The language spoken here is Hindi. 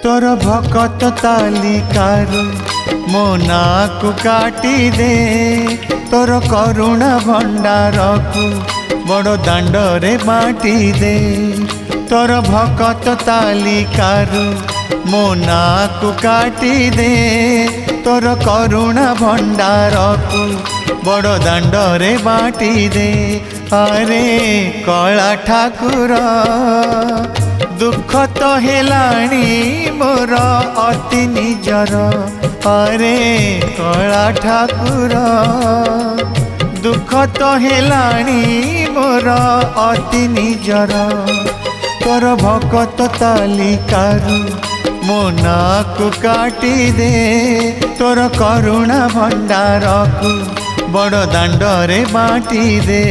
तोर भकत तालिकारु मो नाकु काटी दे तोर करुणा भंडार को बड़ दांडरे बाटी दे तोर भकत तालिकारु मो नाकु काटी दे तोर करुणा भंडार को बड़ दांडरे बाटी दे। अरे कला ठाकुर दुख तो हेलाणी मोर अति निजर। अरे कला ठाकुर दुख तो हेलाणी मोर अति निजर। तोर भकत तालिकारु मो नाकु काटी दे तोर करुणा भंडार को बड़ दांडरे बाटी दे।